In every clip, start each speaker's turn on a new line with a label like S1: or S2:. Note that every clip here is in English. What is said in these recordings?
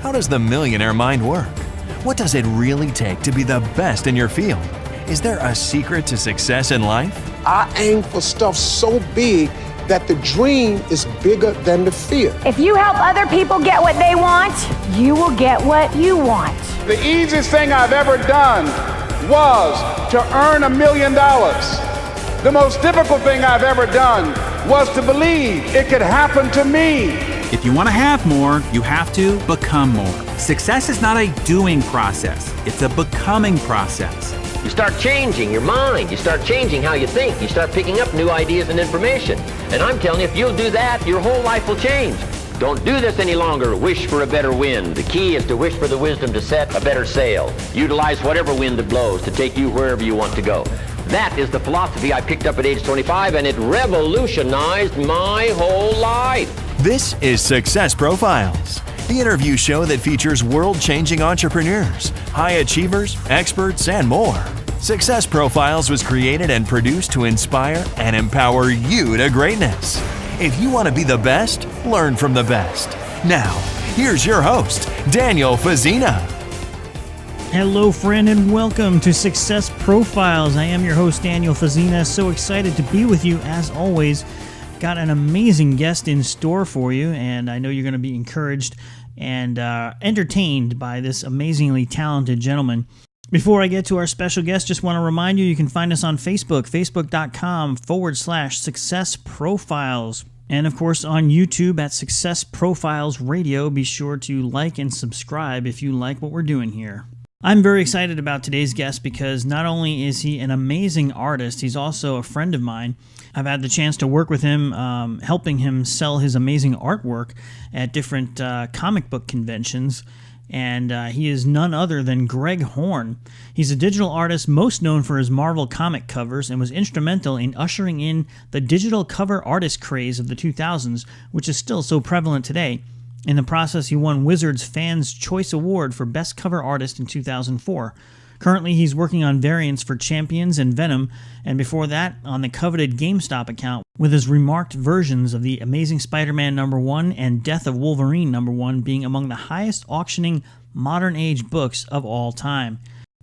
S1: How does the millionaire mind work? What does it really take to be the best in your field? Is there a secret to success in life?
S2: I aim for stuff so big that the dream is bigger than the fear.
S3: If you help other people get what they want, you will get what you want.
S4: The easiest thing I've ever done was to earn $1 million. The most difficult thing I've ever done was to believe it could happen to me.
S5: If you want to have more, you have to become more. Success is not a doing process, it's a becoming process.
S6: You start changing your mind. You start changing how you think. You start picking up new ideas and information. And I'm telling you, if you'll do that, your whole life will change. Don't do this any longer. Wish for a better wind. The key is to wish for the wisdom to set a better sail. Utilize whatever wind it blows to take you wherever you want to go. That is the philosophy I picked up at age 25, and it revolutionized my whole life.
S1: This is Success Profiles, the interview show that features world-changing entrepreneurs, high achievers, experts, and more. Success Profiles was created and produced to inspire and empower you to greatness. If you want to be the best, learn from the best. Now, here's your host, Daniel Fazzina.
S7: Hello, friend, and welcome to Success Profiles. I am your host, Daniel Fazzina. So excited to be with you as always. Got an amazing guest in store for you, and I know you're going to be encouraged and entertained by this amazingly talented gentleman. Before I get to our special guest, just want to remind you, you can find us on Facebook, facebook.com/Success Profiles. And of course on YouTube at Success Profiles Radio. Be sure to like and subscribe if you like what we're doing here. I'm very excited about today's guest because not only is he an amazing artist, he's also a friend of mine. I've had the chance to work with him, helping him sell his amazing artwork at different comic book conventions, and he is none other than Greg Horn. He's a digital artist most known for his Marvel comic covers and was instrumental in ushering in the digital cover artist craze of the 2000s, which is still so prevalent today. In the process, he won Wizards Fans' Choice Award for Best Cover Artist in 2004. Currently, he's working on variants for Champions and Venom, and before that, on the coveted GameStop account with his remarked versions of The Amazing Spider-Man #1 and Death of Wolverine #1 being among the highest auctioning modern-age books of all time.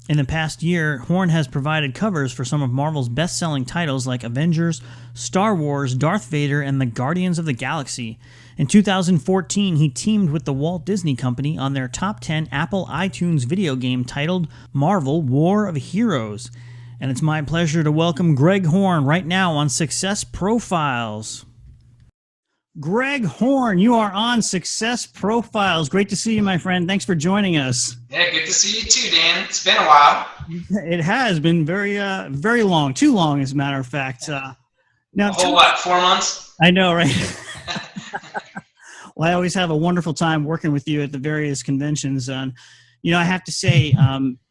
S7: In the past year, Horn has provided covers for some of Marvel's best-selling titles like Avengers, Star Wars, Darth Vader, and the Guardians of the Galaxy. In 2014, he teamed with the Walt Disney Company on their top 10 Apple iTunes video game titled Marvel War of Heroes. And it's my pleasure to welcome Greg Horn right now on Success Profiles. Greg Horn, you are on Success Profiles. Great to see you, my friend. Thanks for joining us.
S8: Yeah, good to see you too, Dan. It's been a while.
S7: It has been very long. Too long, as a matter of fact.
S8: Now, 4 months?
S7: I know, right? Well, I always have a wonderful time working with you at the various conventions. I have to say,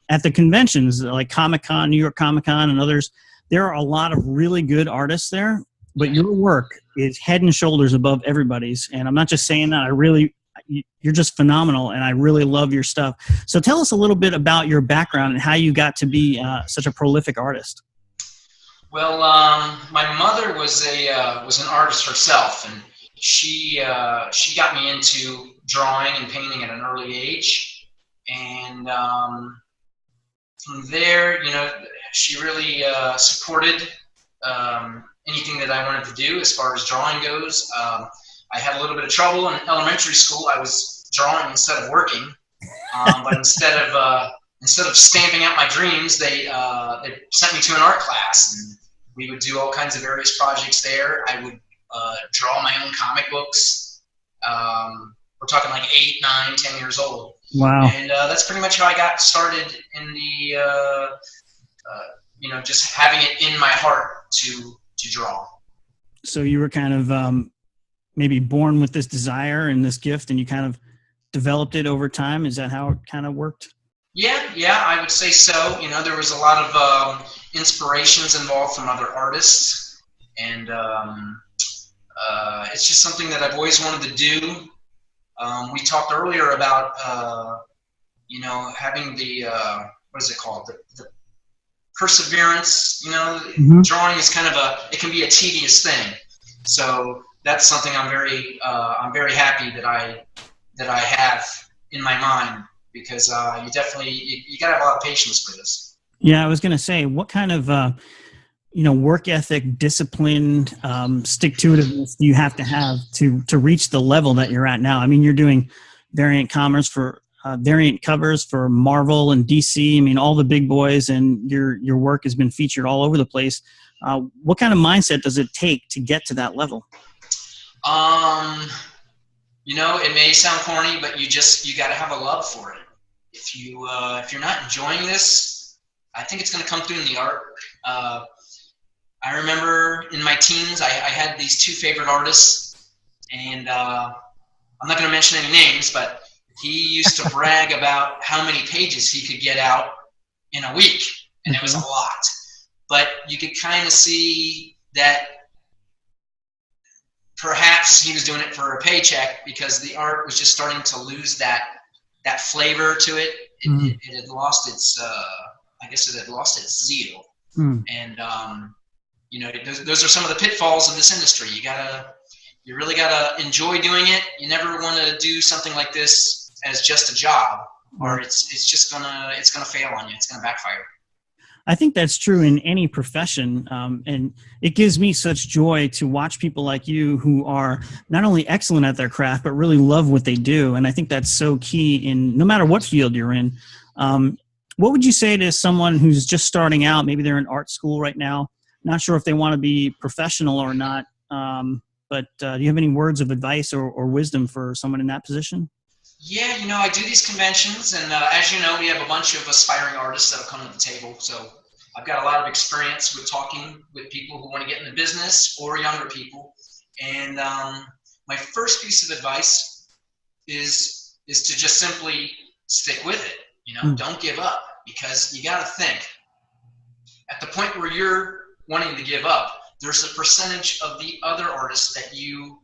S7: at the conventions like Comic-Con, New York Comic-Con, and others, there are a lot of really good artists there, but your work is head and shoulders above everybody's. And I'm not just saying that. You're just phenomenal, and I really love your stuff. So tell us a little bit about your background and how you got to be such a prolific artist.
S8: Well, my mother was an artist herself, and she got me into drawing and painting at an early age, and from there, she really supported anything that I wanted to do as far as drawing goes. I had a little bit of trouble in elementary school. I was drawing instead of working, but instead of stamping out my dreams, they sent me to an art class, and we would do all kinds of various projects there. I would draw my own comic books. We're talking like 8, 9, 10 years old.
S7: Wow.
S8: And that's pretty much how I got started in the, just having it in my heart to draw.
S7: So you were kind of maybe born with this desire and this gift, and you kind of developed it over time. Is that how it kind of worked? Yeah,
S8: I would say so. There was a lot of inspirations involved from other artists, and it's just something that I've always wanted to do. We talked earlier about, having the, what is it called? The perseverance,
S7: Mm-hmm.
S8: Drawing is it can be a tedious thing. So that's something I'm very happy that I have in my mind, because you definitely you got to have a lot of patience for this.
S7: Yeah, I was going to say, what kind of work ethic, discipline, stick-to-itiveness do you have to reach the level that you're at now? I mean, you're doing variant covers for Marvel and DC. I mean, all the big boys, and your work has been featured all over the place. What kind of mindset does it take to get to that level?
S8: It may sound corny, but you got to have a love for it. If you're not enjoying this, I think it's going to come through in the art. I remember in my teens, I had these two favorite artists, and I'm not going to mention any names, but he used to brag about how many pages he could get out in a week, and it was a lot. But you could kind of see that perhaps he was doing it for a paycheck, because the art was just starting to lose that flavor to it. It had lost its, I guess it had lost its zeal. And those are some of the pitfalls of this industry. You really gotta enjoy doing it. You never want to do something like this as just a job, or it's gonna fail on you. It's gonna backfire.
S7: I think that's true in any profession, and it gives me such joy to watch people like you who are not only excellent at their craft, but really love what they do. And I think that's so key in no matter what field you're in. What would you say to someone who's just starting out? Maybe they're in art school right now, not sure if they want to be professional or not, but do you have any words of advice or wisdom for someone in that position?
S8: Yeah, I do these conventions, and as you know, we have a bunch of aspiring artists that will come to the table. So I've got a lot of experience with talking with people who want to get in the business or younger people. And my first piece of advice is to just simply stick with it. Don't give up, because you got to think, at the point where you're wanting to give up, there's a percentage of the other artists that you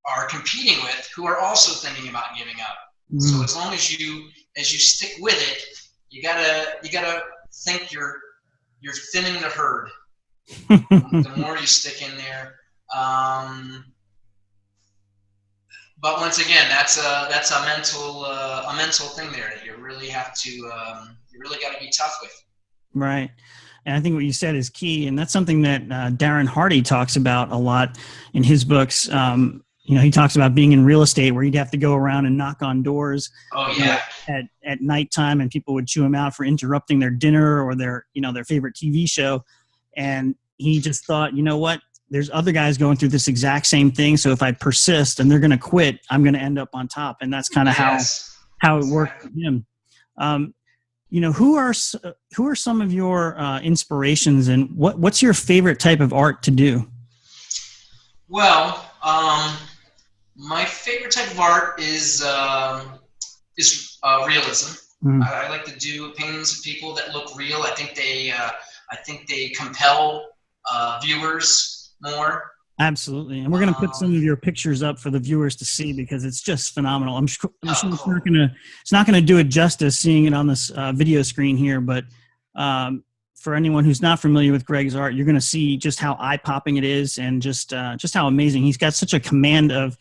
S8: are competing with who are also thinking about giving up. So as long as you stick with it, you gotta think you're thinning the herd. The more you stick in there. But once again, that's a mental thing there that you really have to you really got to be tough with.
S7: Right. And I think what you said is key, and that's something that Darren Hardy talks about a lot in his books. He talks about being in real estate where you'd have to go around and knock on doors at nighttime, and people would chew him out for interrupting their dinner or their favorite TV show. And he just thought, you know what? There's other guys going through this exact same thing. So if I persist and they're going to quit, I'm going to end up on top. And that's kind of how it worked for him. Who are some of your inspirations, and what's your favorite type of art to do?
S8: Well, my favorite type of art is realism. I like to do paintings of people that look real. I think they compel viewers more.
S7: Absolutely, and we're going to put some of your pictures up for the viewers to see, because it's just phenomenal. I'm sure cool. It's not going to do it justice seeing it on this video screen here, but for anyone who's not familiar with Greg's art, you're going to see just how eye-popping it is, and just how amazing. He's got such a command of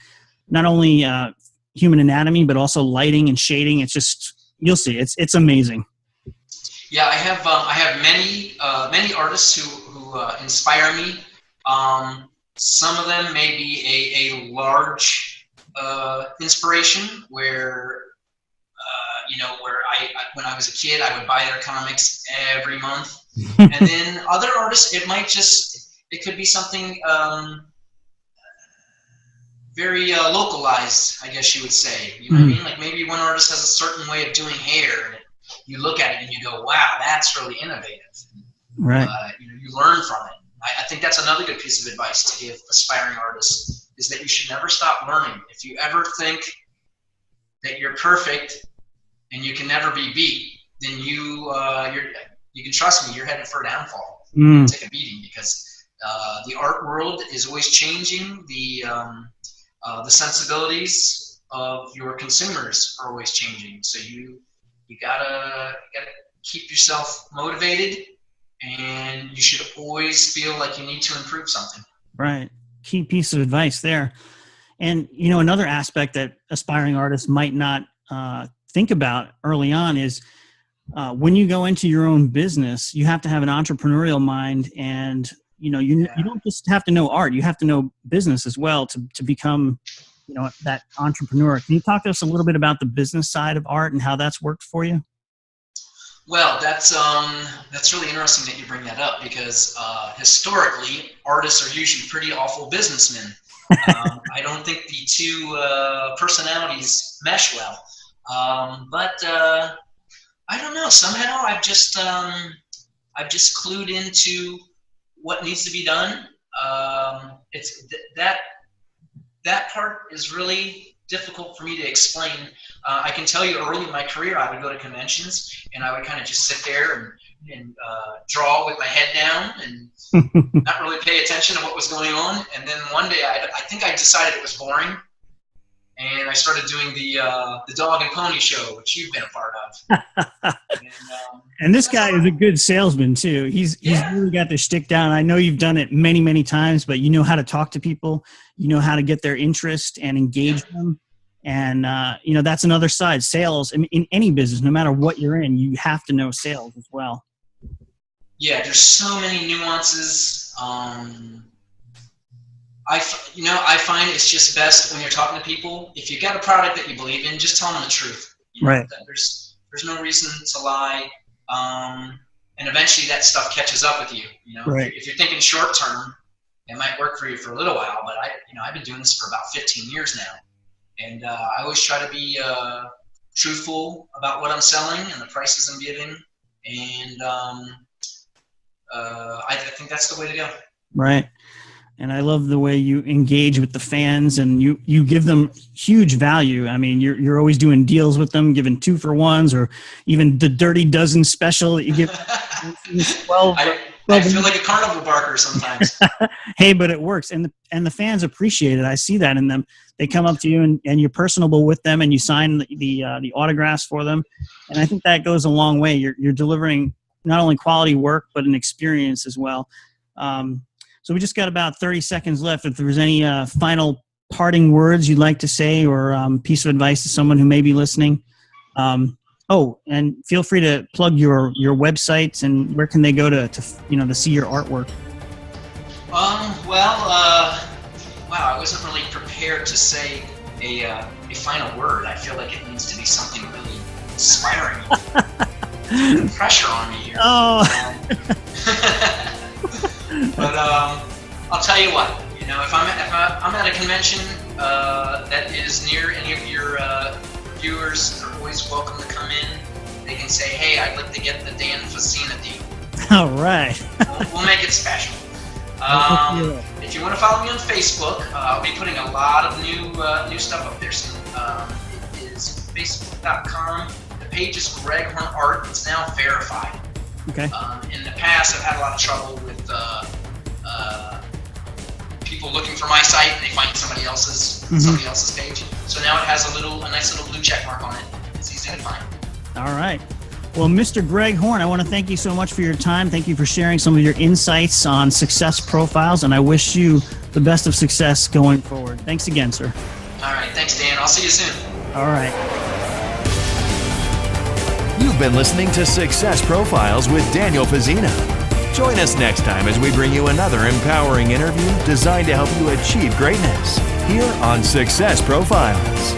S7: not only human anatomy, but also lighting and shading. It's just, you'll see, it's amazing.
S8: Yeah, I have many artists who inspire me. Some of them may be a large inspiration where when I was a kid, I would buy their comics every month. And then other artists, it could be something very localized, I guess you would say. You know what I mean? Like maybe one artist has a certain way of doing hair, and you look at it and you go, wow, that's really innovative.
S7: Right.
S8: You learn from it. I think that's another good piece of advice to give aspiring artists, is that you should never stop learning. If you ever think that you're perfect and you can never be beat, then you can trust me, you're headed for a downfall. Take a beating, because the art world is always changing. The sensibilities of your consumers are always changing. So you gotta keep yourself motivated, and you should always feel like you need to improve something.
S7: Right. Key piece of advice there. And, another aspect that aspiring artists might not think about early on is when you go into your own business, you have to have an entrepreneurial mind, and you don't just have to know art; you have to know business as well to become that entrepreneur. Can you talk to us a little bit about the business side of art and how that's worked for you?
S8: Well, that's really interesting that you bring that up, because historically, artists are usually pretty awful businessmen. I don't think the two personalities mesh well. But I don't know. Somehow I've just clued into what needs to be done. It's that part is really difficult for me to explain. I can tell you early in my career, I would go to conventions and I would kind of just sit there and draw with my head down and not really pay attention to what was going on. And then one day I think I decided it was boring, and I started doing the dog and pony show, which you've been a part of.
S7: And this guy is a good salesman too. He's really got the shtick down. I know you've done it many, many times, but you know how to talk to people. You know how to get their interest and engage them. And, that's another side. Sales, in any business, no matter what you're in, you have to know sales as well.
S8: Yeah, there's so many nuances. I find it's just best when you're talking to people, if you got a product that you believe in, just tell them the truth.
S7: Right.
S8: There's no reason to lie. And eventually that stuff catches up with you.
S7: Right.
S8: If you're thinking short term, it might work for you for a little while, but I've been doing this for about 15 years now. And I always try to be truthful about what I'm selling and the prices I'm giving. And I think that's the way to go.
S7: Right. And I love the way you engage with the fans, and you give them huge value. I mean, you're always doing deals with them, giving 2-for-1s, or even the Dirty Dozen special that you give 12.
S8: I feel like a carnival barker sometimes.
S7: Hey, but it works, and the fans appreciate it. I see that in them. They come up to you and you're personable with them, and you sign the autographs for them, and I think that goes a long way. You're delivering not only quality work but an experience as well. So we just got about 30 seconds left. If there's any final parting words you'd like to say, or piece of advice to someone who may be listening. And feel free to plug your websites, and where can they go to see your artwork?
S8: Wow, I wasn't really prepared to say a final word. I feel like it needs to be something really inspiring. Pressure on me here.
S7: Oh.
S8: But I'll tell you what. If I'm at a convention that is near any of your viewers, they're always welcome to come in. They can say, "Hey, I'd like to get the Dan Facina deal."
S7: All right.
S8: We'll make it special. If you want to follow me on Facebook, I'll be putting a lot of new stuff up there soon. It is facebook.com. The page is Greg Horn Art. It's now verified.
S7: Okay.
S8: In the past, I've had a lot of trouble with people looking for my site and they find somebody else's page. So now it has a nice little blue check mark on it. It's easy to find.
S7: All right. Well, Mr. Greg Horn, I want to thank you so much for your time. Thank you for sharing some of your insights on success profiles, and I wish you the best of success going forward. Thanks again, sir.
S8: All right. Thanks, Dan. I'll see you soon.
S7: All right.
S1: You've been listening to Success Profiles with Daniel Facina. Join us next time as we bring you another empowering interview designed to help you achieve greatness here on Success Profiles.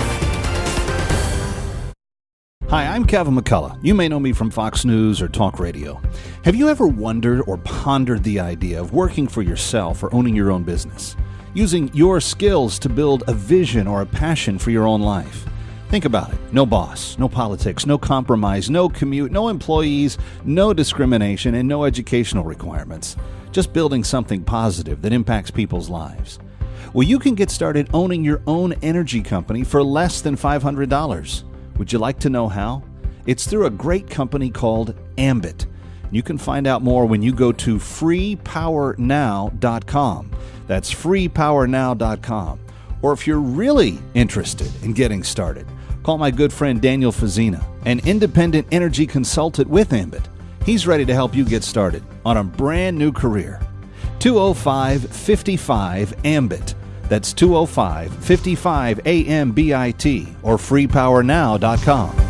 S9: Hi, I'm Kevin McCullough. You may know me from Fox News or Talk Radio. Have you ever wondered or pondered the idea of working for yourself or owning your own business? Using your skills to build a vision or a passion for your own life? Think about it. No boss, no politics, no compromise, no commute, no employees, no discrimination, and no educational requirements. Just building something positive that impacts people's lives. Well, you can get started owning your own energy company for less than $500. Would you like to know how? It's through a great company called Ambit. You can find out more when you go to freepowernow.com. That's freepowernow.com. Or if you're really interested in getting started, call my good friend Daniel Facina, an independent energy consultant with Ambit. He's ready to help you get started on a brand new career. 205-55-AMBIT. That's 205-55-AMBIT or freepowernow.com.